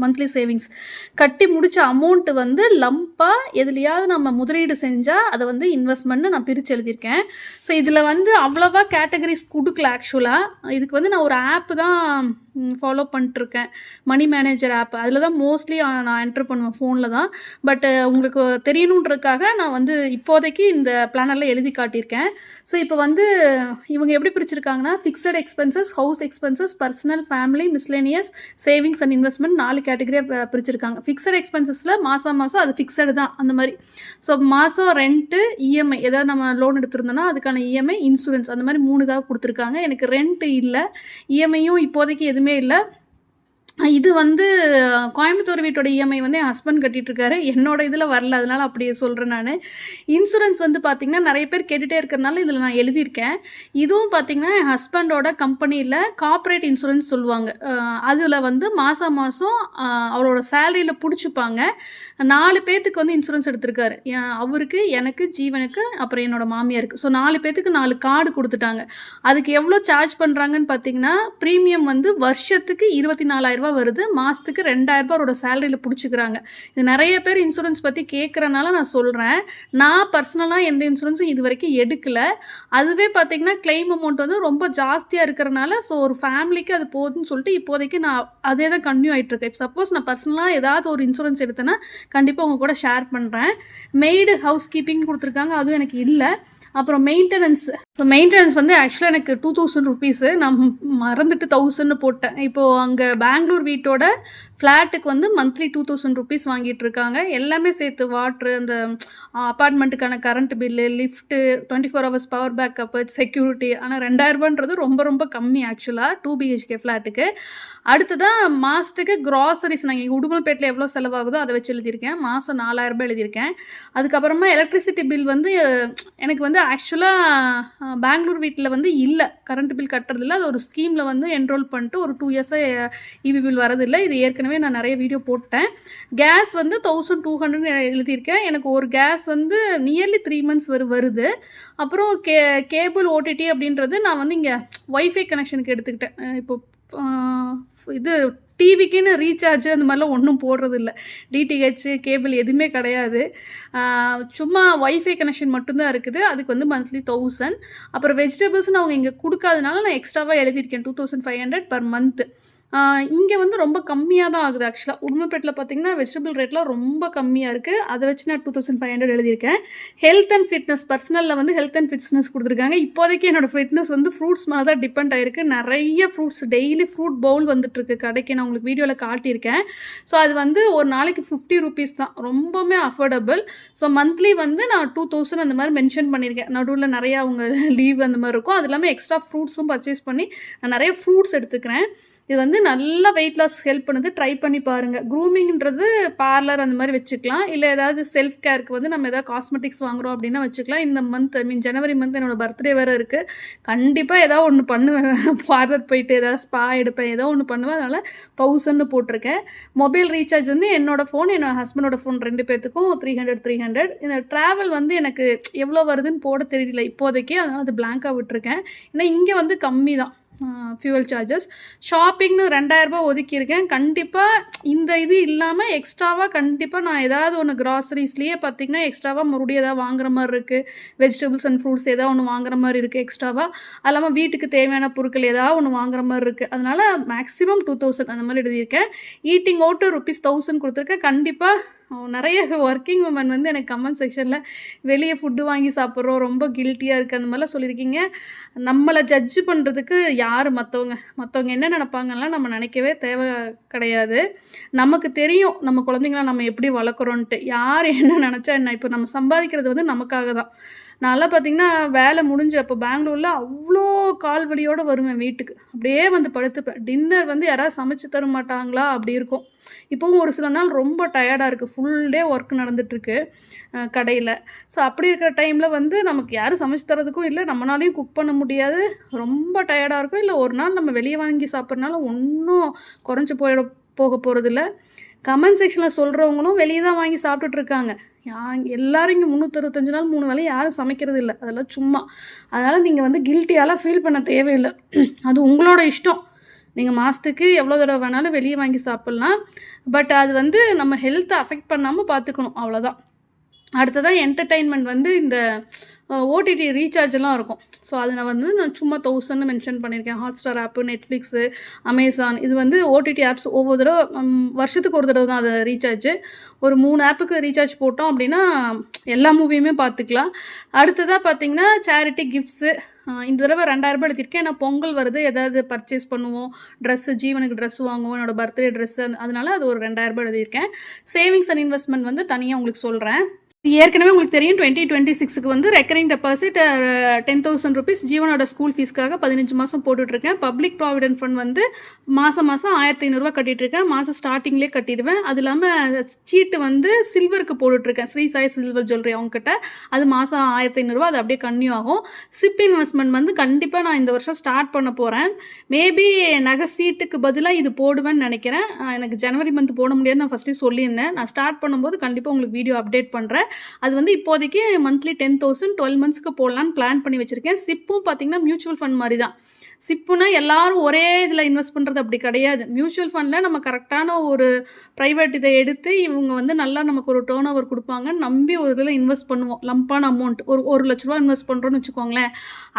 மந்த்லி சேவிங்ஸ். கட்டி முடித்த அமௌண்ட்டு வந்து எதுலையாவது நம்ம முதலீடு செஞ்சால் அதை வந்து இன்வெஸ்ட்மெண்ட்னு நான் பிரித்து எழுதியிருக்கேன். ஸோ இதில் வந்து அவ்வளோவா கேட்டகரிஸ் கொடுக்கல. ஆக்சுவலாக இதுக்கு வந்து நான் ஒரு ஆப்பு தான் ஃபாலோ பண்ணிட்டுருக்கேன், மணி மேனேஜர் ஆப். அதில் தான் மோஸ்ட்லி நான் என்ட்ரு பண்ணுவேன், ஃபோனில் தான். பட் உங்களுக்கு தெரியணுன்றதுக்காக நான் வந்து இப்போதைக்கு இந்த பிளானரில் எழுதி காட்டியிருக்கேன். ஸோ இப்போ வந்து இவங்க எப்படி பிரிச்சிருக்காங்கன்னா fixed expenses, house expenses, personal, family, miscellaneous, savings and investment 4 கேட்டகரியாக பிரிச்சிருக்காங்க. ஃபிக்ஸட் எக்ஸ்பென்சஸில் மாதம் அது ஃபிக்ஸடு தான் அந்த மாதிரி. ஸோ மாதம் ரெண்ட்டு, இஎம்ஐ ஏதாவது நம்ம லோன் எடுத்துருந்தோன்னா அதுக்கான இஎம்ஐ, இன்சூரன்ஸ் அந்த மாதிரி 3 இதாக கொடுத்துருக்காங்க. எனக்கு ரெண்ட் இல்லை, இஎம்ஐயும் இப்போதைக்கு எதுவுமே இல்லை. இது வந்து கோயம்புத்தூர் வீட்டோட இஎம்ஐ வந்து என் ஹஸ்பண்ட் கட்டிகிட்ருக்காரு, என்னோட இதில் வரல, அதனால் அப்படியே சொல்கிறேன் நான். இன்சூரன்ஸ் வந்து பார்த்திங்கன்னா நிறைய பேர் கேட்டுகிட்டே இருக்கிறனால இதில் நான் எழுதியிருக்கேன். இதுவும் பார்த்திங்கன்னா என் ஹஸ்பண்டோட கம்பெனியில் கார்ப்பரேட் இன்சூரன்ஸ் சொல்லுவாங்க. அதில் வந்து மாதம் அவரோட சேலரியில் பிடிச்சிப்பாங்க. 4 பேர்த்துக்கு வந்து இன்சூரன்ஸ் எடுத்திருக்காரு, அவருக்கு, எனக்கு, ஜீவனுக்கு, அப்புறம் என்னோட மாமியாருக்கு. ஸோ 4 பேர்த்துக்கு 4 கார்டு கொடுத்துட்டாங்க. அதுக்கு எவ்வளோ சார்ஜ் பண்ணுறாங்கன்னு பார்த்திங்கன்னா ப்ரீமியம் வந்து வருஷத்துக்கு 24,000 வருது, மாதத்துக்கு 2,000 அவரோட சேலரியில் பிடிச்சிக்கிறாங்க. இது நிறைய பேர் இன்சூரன்ஸ் பற்றி கேட்குறனால நான் சொல்கிறேன். நான் பர்சனலாக எந்த இன்சூரன்ஸும் இது வரைக்கும் எடுக்கலை. அதுவே பார்த்திங்கன்னா கிளைம் அமௌண்ட் வந்து ரொம்ப ஜாஸ்தியாக இருக்கிறனால ஸோ ஒரு ஃபேமிலிக்கு அது போதுன்னு சொல்லிட்டு இப்போதைக்கு நான் அதே தான் கன்டினியூ ஆகிட்டுருக்கேன். சப்போஸ் நான் பர்சனலாக ஏதாவது ஒரு இன்சூரன்ஸ் எடுத்தேன்னா கண்டிப்பாக உங்கள் கூட ஷேர் பண்ணுறேன். மெய்டு ஹவுஸ் கீப்பிங் கொடுத்துருக்காங்க, அதுவும் எனக்கு இல்லை. அப்புறம் மெயின்டெனன்ஸ் வந்து ஆக்சுவலாக எனக்கு 2,000 ருபீஸு, நான் மறந்துட்டு 1,000 போட்டேன். இப்போது அங்கே பெங்களூர் வீட்டோட ஃப்ளாட்டுக்கு வந்து மந்த்லி 2,000 ருபீஸ் வாங்கிட்டு இருக்காங்க. எல்லாமே சேர்த்து வாட்ரு, அந்த அப்பார்ட்மெண்ட்டுக்கான current bill, lift, 24 hours power backup, security. ஆனால் 2,000 ரொம்ப கம்மி ஆக்சுவலாக 2 BHK ஃப்ளாட்டுக்கு. அடுத்ததான் மாதத்துக்கு க்ராசரிஸ் நாங்கள் இங்கே உடுமல்பேட்டில் எவ்வளோ செலவாகுதோ அதை வச்சு எழுதியிருக்கேன். மாதம் 4,000 எழுதியிருக்கேன். அதுக்கப்புறமா எலக்ட்ரிசிட்டி பில் வந்து எனக்கு வந்து ஆக்சுவலாக பெங்களூர் வீட்டில் வந்து இல்லை, கரண்ட் பில் கட்டுறதில்ல. அது ஒரு ஸ்கீமில் வந்து என்ரோல் பண்ணிட்டு ஒரு 2 இயர்ஸாக இபி பில் வரதில்லை. இது ஏற்கனவே நான் நிறைய வீடியோ போட்டேன். கேஸ் வந்து 1,200 எழுதியிருக்கேன். எனக்கு ஒரு கேஸ் வந்து நியர்லி 3 months வருது. அப்புறம் கேபிள் ஓடிடி அப்படின்றது நான் வந்து இங்கே ஒய்ஃபை கனெக்ஷனுக்கு எடுத்துக்கிட்டேன். இப்போ இது டிவிக்குன்னு ரீசார்ஜ் அந்த மாதிரிலாம் ஒன்றும் போடுறது இல்லை, டிடிஹெச் கேபிள் எதுவுமே கிடையாது. சும்மா ஒய்ஃபை கனெக்ஷன் மட்டும்தான் இருக்குது. அதுக்கு வந்து மந்த்லி 1,000. அப்புறம் வெஜிடபிள்ஸ்னு அவங்க இங்கே கொடுக்காதனால நான் எக்ஸ்ட்ராவாக எழுதியிருக்கேன் 2,500 per month. இங்கே வந்து ரொம்ப கம்மியாக தான் ஆகுது ஆக்சுவலாக. உடுமல்பேட்டில் பார்த்திங்கன்னா வெஜிடபிள் ரேட்லாம் ரொம்ப கம்மியாக இருக்குது. அதை வச்சு நான் 2,500 எழுதியிருக்கேன். ஹெல்த் அண்ட் ஃபிட்னஸ், பர்சனலில் வந்து ஹெல்த் அண்ட் ஃபிட்னஸ் கொடுத்துருக்காங்க. இப்போதைக்கு என்னோடய ஃபிட்னஸ் வந்து ஃப்ரூட்ஸ் மேலே தான் டிபெண்ட் ஆகிருக்கு. நிறைய ஃப்ரூட்ஸ், டெய்லி ஃப்ரூட் பவுல் வந்துட்டுருக்கு கடைக்கு, நான் உங்களுக்கு வீடியோவில் காட்டியிருக்கேன். ஸோ அது வந்து ஒரு நாளைக்கு 50 rupees தான், ரொம்பவுமே அஃபோர்டபுள். ஸோ மந்த்லி வந்து நான் 2,000 அந்த மாதிரி மென்ஷன் பண்ணியிருக்கேன். நடுவில் நிறையா அவங்க லீவ் அந்த மாதிரி இருக்கும். அது இல்லாமல் எக்ஸ்ட்ரா ஃப்ரூட்ஸும் பர்ச்சேஸ் பண்ணி நான் நிறைய ஃப்ரூட்ஸ் எடுத்துக்கிறேன். இது வந்து நல்லா வெயிட் லாஸ் ஹெல்ப் பண்ணுது, ட்ரை பண்ணி பாருங்கள். க்ரூமிங்கிறது பார்லர் அந்த மாதிரி வச்சுக்கலாம், இல்லை ஏதாவது செல்ஃப் கேருக்கு வந்து நம்ம ஏதாவது காஸ்மெட்டிக்ஸ் வாங்குகிறோம் அப்படின்னா வச்சுக்கலாம். இந்த மந்த் ஜனவரி மந்த் என்னோடய பர்த்டே வேறு இருக்குது. கண்டிப்பாக ஏதாவது ஒன்று பண்ணுவேன், பார்லர் போயிட்டு ஏதாவது ஸ்பா எடுப்பேன், ஏதோ ஒன்று பண்ணுவேன். அதனால் 1,000 போட்டிருக்கேன். மொபைல் ரீசார்ஜ் வந்து என்னோடய ஃபோன், என்னோடய ஹஸ்பண்டோட ஃபோன் 2 பேர்த்துக்கும் 300. இந்த ட்ராவல் வந்து எனக்கு எவ்வளோ வருதுன்னு போட தெரியல இப்போதைக்கு, அதனால் அது பிளாங்காக விட்டுருக்கேன். ஏன்னா இங்கே வந்து கம்மி தான் ஃபியூவல் சார்ஜஸ். ஷாப்பிங்னு 2,000 ஒதுக்கியிருக்கேன். கண்டிப்பாக இந்த இது இல்லாமல் எக்ஸ்ட்ராவாக கண்டிப்பாக நான் ஏதாவது ஒன்று கிராசரிஸ்லேயே பார்த்திங்கன்னா எக்ஸ்ட்ராவாக மறுபடியும் ஏதாவது வாங்குற மாதிரி இருக்குது. வெஜிடபிள்ஸ் அண்ட் ஃப்ரூட்ஸ் ஏதாவது ஒன்று வாங்குற மாதிரி இருக்குது எக்ஸ்ட்ராவாக. அது இல்லாமல் வீட்டுக்கு தேவையான பொருட்கள் ஏதாவது ஒன்று வாங்குற மாதிரி இருக்குது. அதனால் மேக்ஸிமம் 2,000 அந்த மாதிரி எழுதியிருக்கேன். ஈட்டிங் அவுட்டு ₹1,000 கொடுத்துருக்கேன். கண்டிப்பாக நிறைய ஒர்க்கிங் உமன் வந்து எனக்கு கமெண்ட் செக்ஷனில் வெளியே ஃபுட்டு வாங்கி சாப்பிட்றோம், ரொம்ப கில்ட்டியாக இருக்குது, அந்த மாதிரிலாம் சொல்லியிருக்கீங்க. நம்மளை ஜட்ஜ் பண்ணுறதுக்கு யார் மற்றவங்க என்ன நினைப்பாங்கலாம் நம்ம நினைக்கவே தேவை கிடையாது. நமக்கு தெரியும் நம்ம குழந்தைங்கள நம்ம எப்படி வளர்க்குறோன்ட்டு. யார் என்ன நினச்சா என்ன, இப்போ நம்ம சம்பாதிக்கிறது வந்து நமக்காக தான். நான்லாம் பார்த்திங்கன்னா வேலை முடிஞ்சு அப்போ பெங்களூரில் அவ்வளோ கால் வலியோடு வருவேன் வீட்டுக்கு, அப்படியே வந்து படுத்துப்பேன். டின்னர் வந்து யாராவது சமைச்சு தர மாட்டாங்களா அப்படி இருக்கும். இப்போவும் ஒரு சில நாள் ரொம்ப டயர்டாக இருக்குது, ஃபுல் டே ஒர்க் நடந்துகிட்ருக்கு கடையில். ஸோ அப்படி இருக்கிற டைமில் வந்து நமக்கு யாரும் சமைச்சு தரதுக்கும் இல்லை, நம்மளாலையும் குக் பண்ண முடியாது, ரொம்ப டயர்டாக இருக்கும். இல்லை ஒரு நாள் நம்ம வெளியே வாங்கி சாப்பிட்றதுனால ஒன்றும் குறைஞ்சி போக போகிறதில்ல. கமெண்ட் செக்ஷனில் சொல்கிறவங்களும் வெளியே தான் வாங்கி சாப்பிட்டுட்ருக்காங்க. எல்லோரும் இங்கே 365 நாள் 3 வேளையும் யாரும் சமைக்கிறது இல்லை, அதெல்லாம் சும்மா. அதனால் நீங்கள் வந்து கில்ட்டியாலாம் ஃபீல் பண்ண தேவையில்லை. அது உங்களோட இஷ்டம். நீங்கள் மாதத்துக்கு எவ்வளோ தடவை வேணாலும் வெளியே வாங்கி சாப்பிட்லாம். பட் அது வந்து நம்ம ஹெல்த்தை அஃபெக்ட் பண்ணாமல் பார்த்துக்கணும், அவ்வளோதான். அடுத்ததாக என்டர்டெயின்மெண்ட் வந்து இந்த ஓடிடி ரீசார்ஜெல்லாம் இருக்கும். ஸோ அதில் வந்து நான் சும்மா 1000 மென்ஷன் பண்ணியிருக்கேன். ஹாட்ஸ்டார் ஆப்பு, நெட்ஃப்ளிக்ஸு, அமேசான், இது வந்து ஓடிடி ஆப்ஸ் ஒவ்வொரு தடவை வருஷத்துக்கு ஒரு தடவை தான் அது ரீசார்ஜு. ஒரு 3 ஆப்புக்கு ரீசார்ஜ் போட்டோம் அப்படின்னா எல்லா மூவியுமே பார்த்துக்கலாம். அடுத்ததாக பார்த்திங்கன்னா சேரிட்டி கிஃப்ட்ஸு. இந்த தடவை 2000 எழுதியிருக்கேன். ஏன்னா பொங்கல் வருது, ஏதாவது பர்ச்சேஸ் பண்ணுவோம், ட்ரெஸ்ஸு, ஜீவனுக்கு ட்ரெஸ் வாங்குவோம், என்னோடய பர்த்டே ட்ரெஸ்ஸு, அதனால் அது ஒரு 2000 எழுதியிருக்கேன். சேவிங்ஸ் அண்ட் இன்வெஸ்ட்மெண்ட் வந்து தனியாக உங்களுக்கு சொல்கிறேன். ஏற்கனவே உங்களுக்கு தெரியும் 2026க்கு வந்து ரெக்கரிங் டெபாசிட் 10,000 ருபீஸ் ஜீவனோட ஸ்கூல் ஃபீஸ்க்காக 15 மாதம் போட்டுட்ருக்கேன். பப்ளிக் ப்ராவிடென்ட் ஃபண்ட் வந்து மாதம் 1500 கட்டிகிட்ருக்கேன். மாதம் ஸ்டார்டிங்லேயே கட்டிடுவேன். அது இல்லாமல் சீட்டு வந்து சில்வருக்கு போட்டுட்ருக்கேன், ஸ்ரீ சாய் சில்வர் ஜுவல்லரி அவங்ககிட்ட. அது மாதம் 1500, அது அப்படியே கன்னியூ ஆகும். சிப் இன்வெஸ்ட்மெண்ட் வந்து கண்டிப்பாக நான் இந்த வருஷம் ஸ்டார்ட் பண்ண போகிறேன். மேபி நகை சீட்டுக்கு பதிலாக இது போடுவேன்னு நினைக்கிறேன். எனக்கு ஜனவரி மந்த் போட முடியாதுன்னு நான் ஃபஸ்ட்டே சொல்லியிருந்தேன். நான் ஸ்டார்ட் பண்ணும்போது கண்டிப்பாக உங்களுக்கு வீடியோ அப்டேட் பண்ணுறேன். அது வந்து இப்போதைக்கு மந்த்லி 10,000 12 மந்த்ஸ்க்கு போடலான்னு பிளான் பண்ணி வச்சுருக்கேன். சிப்பும் பார்த்திங்கன்னா மியூச்சுவல் ஃபண்ட் மாதிரி தான். சிப்புனா எல்லாரும் ஒரே இதில் இன்வெஸ்ட் பண்ணுறது அப்படி கிடையாது. மியூச்சுவல் ஃபண்டில் நம்ம கரெக்டான ஒரு ப்ரைவேட் இதை எடுத்து இவங்க வந்து நல்லா நமக்கு ஒரு டேர்ன் ஓவர் கொடுப்பாங்க, நம்பி ஒரு இதில் இன்வெஸ்ட் பண்ணுவோம். லம்பான அமௌண்ட் ஒரு லட்ச ரூபா இன்வெஸ்ட் பண்ணுறோன்னு வச்சுக்கோங்களேன்.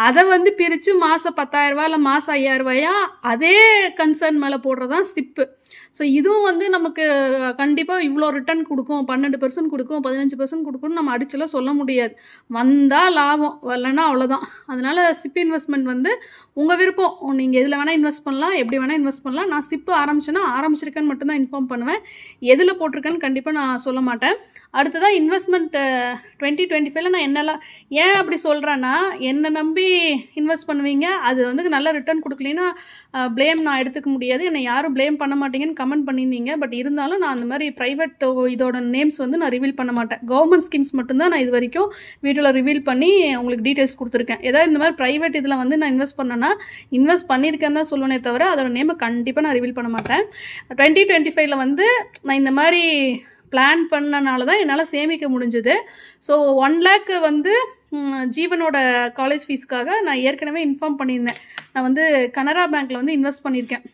அதை வந்து பிரித்து மாதம் 10,000 இல்லை மாதம் 5,000 அதே கன்சர்ன் மேலே போடுறதான் சிப்பு. ஸோ இதுவும் வந்து நமக்கு கண்டிப்பாக இவ்வளோ ரிட்டர்ன் கொடுக்கும், 12% கொடுக்கும், 15% கொடுக்கும்னு நம்ம அடிச்செல்லாம் சொல்ல முடியாது. வந்தால் லாபம், வரலன்னா அவ்வளோதான். அதனால் சிப் இன்வெஸ்ட்மெண்ட் வந்து உங்கள் விருப்பம். நீங்கள் எதில் வேணால் இன்வெஸ்ட் பண்ணலாம், எப்படி வேணால் இன்வெஸ்ட் பண்ணலாம். நான் சிப்பு ஆரம்பிச்சிருக்கேன்னு மட்டும்தான் இன்ஃபார்ம் பண்ணுவேன். எதில் போட்டிருக்கேன்னு கண்டிப்பாக நான் சொல்ல மாட்டேன். அடுத்ததாக இன்வெஸ்ட்மெண்ட் 2025 நான் என்னெல்லாம் ஏன் அப்படி சொல்கிறேன்னா, என்னை நம்பி இன்வெஸ்ட் பண்ணுவீங்க, அது வந்து நல்ல ரிட்டர்ன் கொடுக்கலன்னா ப்ளேம் நான் எடுத்துக்க முடியாது. என்னை யாரும் ப்ளேம் பண்ண மாட்டீங்கன்னு கமெண்ட் பண்ணியிருந்தீங்க. பட் இருந்தாலும் நான் அந்த மாதிரி ப்ரைவேட் இதோட நேம்ஸ் வந்து நான் ரிவீல் பண்ண மாட்டேன். கவர்மெண்ட் ஸ்கீம்ஸ் மட்டும்தான் நான் இது வரைக்கும் வீடியோவில் ரிவீல் பண்ணி உங்களுக்கு டீட்டெயில்ஸ் கொடுத்துருக்கேன். ஏதாவது இந்த மாதிரி ப்ரைவேட் இதில் வந்து நான் இன்வெஸ்ட் பண்ணேன்னா இன்வெஸ்ட் பண்ணியிருக்கேன்னு தான் சொல்லுவேனே தவிர அதோட நேமை கண்டிப்பாக நான் ரிவீல் பண்ண மாட்டேன். 2025 வந்து நான் இந்த மாதிரி பிளான் பண்ணனால தான் என்னால் சேமிக்க முடிஞ்சுது. ஸோ 1 lakh வந்து ஜீவனோட காலேஜ் ஃபீஸ்க்காக நான் ஏற்கனவே இன்ஃபார்ம் பண்ணியிருந்தேன். நான் வந்து கனரா பேங்க்கில் வந்து இன்வெஸ்ட் பண்ணியிருக்கேன்.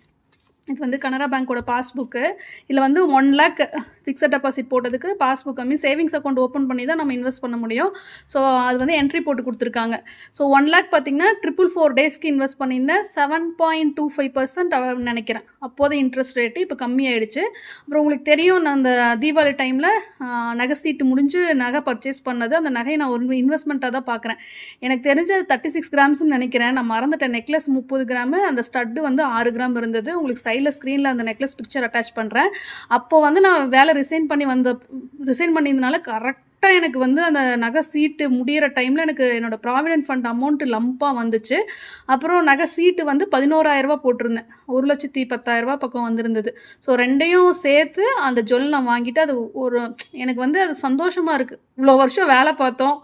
இது வந்து கனரா பேங்க்கோட பாஸ்புக்கு. இதில் வந்து 1 lakh ஃபிக்ஸட் டெபாசிட் போட்டதுக்கு பாஸ்புக் சேவிங்ஸ் அக்கௌண்ட் ஓப்பன் பண்ணி தான் நம்ம இன்வெஸ்ட் பண்ண முடியும். ஸோ அது வந்து என்ட்ரி போட்டு கொடுத்துருக்காங்க. ஸோ 1 lakh பார்த்திங்கன்னா 444 டேஸ்க்கு இன்வெஸ்ட் பண்ணியிருந்தேன். 7.25% நினைக்கிறேன் அப்போது இன்ட்ரெஸ்ட் ரேட்டு. இப்போ கம்மியாயிடுச்சு. அப்புறம் உங்களுக்கு தெரியும், நான் அந்த தீபாவளி டைமில் நகை சீட்டு முடிஞ்சு நகை பர்ச்சேஸ் பண்ணது. அந்த நகையை நான் ஒரு இன்வெஸ்ட்மெண்ட்டாக தான் பார்க்குறேன். எனக்கு தெரிஞ்ச 36 கிராம்ஸ்ன்னு நினைக்கிறேன். நான் மறந்துட்டேன். நெக்லஸ் 30 கிராமு, அந்த ஸ்டட்டு வந்து 6 கிராம் இருந்தது. உங்களுக்கு ஸ்க்ரீனில் அந்த நெக்லஸ் பிக்சர் அட்டாச் பண்ணுறேன். அப்போது வந்து நான் வேலை ரிசைன் பண்ணியிருந்தனால கரெக்டாக எனக்கு வந்து அந்த நகை சீட்டு முடிகிற டைமில் எனக்கு என்னோடய ப்ராவிடென்ட் ஃபண்ட் அமௌண்ட்டு லம்பாக வந்துச்சு. அப்புறம் நகை சீட்டு வந்து 11,000 போட்டிருந்தேன். 1,10,000 பக்கம் வந்திருந்தது. ஸோ ரெண்டையும் சேர்த்து அந்த ஜுவல் நான் வாங்கிட்டு அது எனக்கு வந்து அது சந்தோஷமாக இருக்குது. இவ்வளோ வருஷம் வேலை பார்த்தோம்,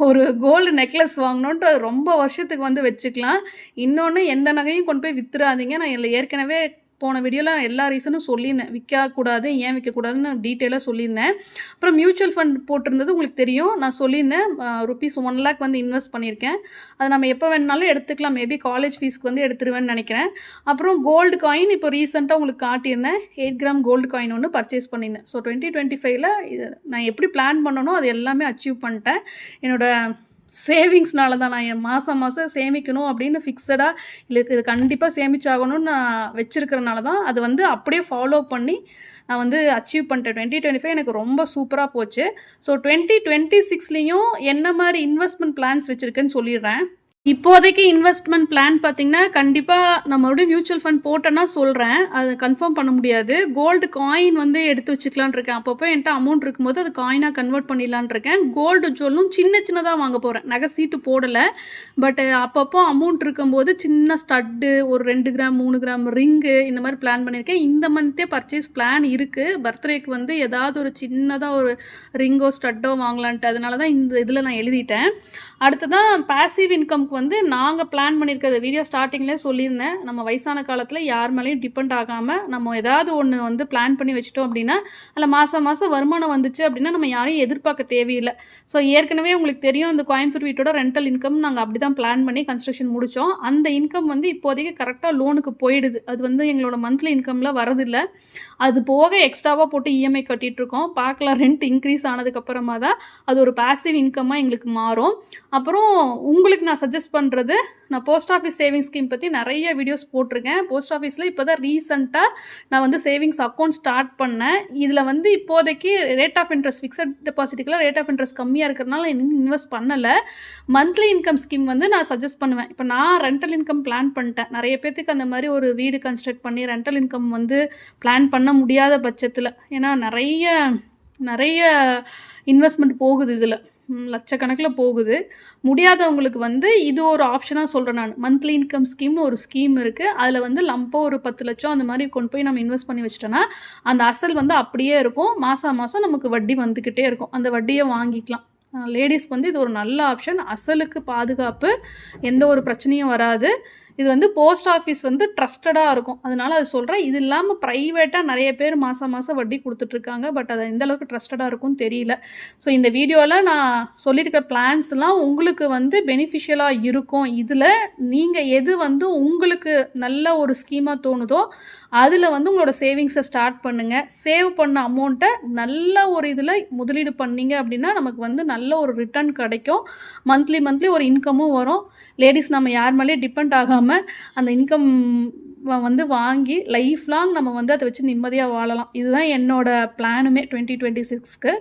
ஒரு கோல்டு நெக்லஸ் வாங்கணுன்ட்டு ரொம்ப வருஷத்துக்கு வந்து வச்சுக்கலாம். இன்னொன்று, எந்த நகையும் கொண்டு போய் வித்துறாதீங்க. நான் ஏற்கனவே போன வீடியோவில் எல்லா ரீசனும் சொல்லியிருந்தேன். விற்கக்கூடாது, ஏன் விற்கக்கூடாதுன்னு டீட்டெயிலாக சொல்லியிருந்தேன். அப்புறம் மியூச்சுவல் ஃபண்ட் போட்டிருந்தது உங்களுக்கு தெரியும். நான் சொல்லியிருந்தேன் ருபீஸ் 1 lakh வந்து இன்வெஸ்ட் பண்ணியிருக்கேன். அது நம்ம எப்போ வேணுனாலும் எடுத்துக்கலாம். மேபி காலேஜ் ஃபீஸ்க்கு வந்து எடுத்துருவேன்னு நினைக்கிறேன். அப்புறம் கோல்டு காயின் இப்போ ரீசெண்டாக உங்களுக்கு காட்டியிருந்தேன். 8 கிராம் கோல்டு காயின் ஒன்று பர்ச்சேஸ் பண்ணியிருந்தேன். ஸோ 2025 இது நான் எப்படி பிளான் பண்ணனோ அது எல்லாமே அச்சீவ் பண்ணிட்டேன். என்னோடய சேவிங்ஸ்னால தான். நான் என் மாதம் சேமிக்கணும் அப்படின்னு ஃபிக்ஸடாக இல்லை, இது கண்டிப்பாக சேமிச்சாகணும்னு நான் வச்சுருக்கிறனால தான் அது வந்து அப்படியே ஃபாலோ பண்ணி நான் வந்து அச்சீவ் பண்ணிட்டேன். 2025 எனக்கு ரொம்ப சூப்பரா போச்சு. ஸோ 2026லயும் என்ன மாரி இன்வெஸ்ட்மெண்ட் பிளான்ஸ் வச்சிருக்கேன்னு சொல்லிடுறேன். இப்போதைக்கு இன்வெஸ்ட்மெண்ட் பிளான் பார்த்தீங்கன்னா, கண்டிப்பா நான் மறுபடியும் மியூச்சுவல் ஃபண்ட் போட்டேன்னா சொல்றேன். அது கன்ஃபார்ம் பண்ண முடியாது. கோல்டு காயின் வந்து எடுத்து வச்சுக்கலான்னு இருக்கேன். அப்பப்போ என்ட்ட அமௌண்ட் இருக்கும்போது அது காயினா கன்வெர்ட் பண்ணிடலான்னு இருக்கேன். கோல்டு ஜுவல்லும் சின்னதா வாங்க போறேன். நகை சீட்டு போடல. பட் அப்பப்போ அமௌண்ட் இருக்கும்போது சின்ன ஸ்டட்டு, ஒரு 2 கிராம், 3 கிராம் ரிங்கு இந்த மாதிரி பிளான் பண்ணியிருக்கேன். இந்த மந்த்தே பர்ச்சேஸ் பிளான் இருக்கு. பர்த்டேக்கு வந்து ஏதாவது ஒரு சின்னதா ஒரு ரிங்கோ, ஸ்டட்டோ வாங்கலான்ட்டு. அதனால தான் இந்த இதில நான் எழுதிட்டேன். அடுத்ததான் பாசிவ் இன்கம்க்கு வந்து நாங்கள் பிளான் பண்ணியிருக்கிறது வீடியோ ஸ்டார்டிங்லேயே சொல்லியிருந்தேன். நம்ம வயசான காலத்தில் யார் மேலேயும் டிபெண்ட் ஆகாமல் நம்ம ஏதாவது ஒன்று வந்து பிளான் பண்ணி வச்சிட்டோம் அப்படின்னா, அதில் மாதம் வருமானம் வந்துச்சு அப்படின்னா நம்ம யாரையும் எதிர்பார்க்க தேவையில்லை. ஸோ ஏற்கனவே உங்களுக்கு தெரியும், இந்த கோயம்புத்தூர் வீட்டோட ரெண்டல் இன்கம் நாங்கள் அப்படி தான் பிளான் பண்ணி கன்ஸ்ட்ரக்ஷன் முடித்தோம். அந்த இன்கம் வந்து இப்போதைக்கு கரெக்டாக லோனுக்கு போயிடுது. அது வந்து எங்களோட மந்த்லி இன்கமில் வரதில்லை. அது போக எக்ஸ்ட்ராவாக போட்டு இஎம்ஐ கட்டிகிட்ருக்கோம். பார்க்கலாம், ரெண்ட் இன்க்ரீஸ் ஆனதுக்கப்புறமா தான் அது ஒரு பாசிவ் இன்கம்மாக எங்களுக்கு மாறும். அப்புறம் உங்களுக்கு நான் சஜஸ்ட் பண்ணுறது, நான் போஸ்ட் ஆஃபீஸ் சேவிங்ஸ் ஸ்கீம் பற்றி நிறைய வீடியோஸ் போட்டிருக்கேன். போஸ்ட் ஆஃபீஸில் இப்போ தான் ரீசெண்டாக நான் வந்து சேவிங்ஸ் அக்கௌண்ட் ஸ்டார்ட் பண்ணேன். இதில் வந்து இப்போதைக்கு ரேட் ஆஃப் இன்ட்ரெஸ்ட், ஃபிக்ஸட் டெபாசிட்டுக்குலாம் ரேட் ஆஃப் இன்ட்ரெஸ்ட் கம்மியாக இருக்கிறதுனால இன்னும் இன்வெஸ்ட் பண்ணலை. மந்த்லி இன்கம் ஸ்கீம் வந்து நான் சஜஸ்ட் பண்ணுவேன். இப்போ நான் ரெண்டல் இன்கம் பிளான் பண்ணிட்டேன். நிறைய பேர்த்துக்கு அந்த மாதிரி ஒரு வீடு கன்ஸ்ட்ரக்ட் பண்ணி ரெண்டல் இன்கம் வந்து பிளான் பண்ண முடியாத பட்சத்தில், ஏன்னா நிறைய இன்வெஸ்ட்மெண்ட் போகுது, இதில் லட்சக்கணக்கில் போகுது. முடியாதவங்களுக்கு வந்து இது ஒரு ஆப்ஷனாக சொல்கிறேன் நான். மந்த்லி இன்கம் ஸ்கீம்னு ஒரு ஸ்கீம் இருக்குது. அதில் வந்து லம்பாக ஒரு 10 லட்சம் அந்த மாதிரி கொண்டு போய் நம்ம இன்வெஸ்ட் பண்ணி வச்சிட்டோன்னா அந்த அசல் வந்து அப்படியே இருக்கும். மாதம் நமக்கு வட்டி வந்துக்கிட்டே இருக்கும். அந்த வட்டியை வாங்கிக்கலாம். லேடிஸ்க்கு வந்து இது ஒரு நல்ல ஆப்ஷன். அசலுக்கு பாதுகாப்பு, எந்த ஒரு பிரச்சனையும் வராது. இது வந்து போஸ்ட் ஆஃபீஸ் வந்து ட்ரஸ்டடாக இருக்கும். அதனால் அது சொல்கிறேன். இது இல்லாமல் ப்ரைவேட்டாக நிறைய பேர் மாதம் வட்டி கொடுத்துட்ருக்காங்க. பட் அது எந்தளவுக்கு ட்ரஸ்டடாக இருக்கும்னு தெரியல. ஸோ இந்த வீடியோவில் நான் சொல்லியிருக்க பிளான்ஸ்லாம் உங்களுக்கு வந்து பெனிஃபிஷியலாக இருக்கும். இதில் நீங்கள் எது வந்து உங்களுக்கு நல்ல ஒரு ஸ்கீமாக தோணுதோ அதில் வந்து உங்களோட சேவிங்ஸை ஸ்டார்ட் பண்ணுங்கள். சேவ் பண்ண அமௌண்ட்டை நல்ல ஒரு இதில் முதலீடு பண்ணிங்க அப்படின்னா நமக்கு வந்து நல்ல ஒரு ரிட்டர்ன் கிடைக்கும். மந்த்லி ஒரு இன்கமும் வரும். லேடிஸ் நம்ம யார் மேலேயும் டிபெண்ட் ஆகாமல் அந்த இன்கம் வந்து வாங்கி லைஃப் லாங் நம்ம வந்து அதை வச்சு நிம்மதியாக வாழலாம். இதுதான் என்னோட பிளானுமே 2026க்கு.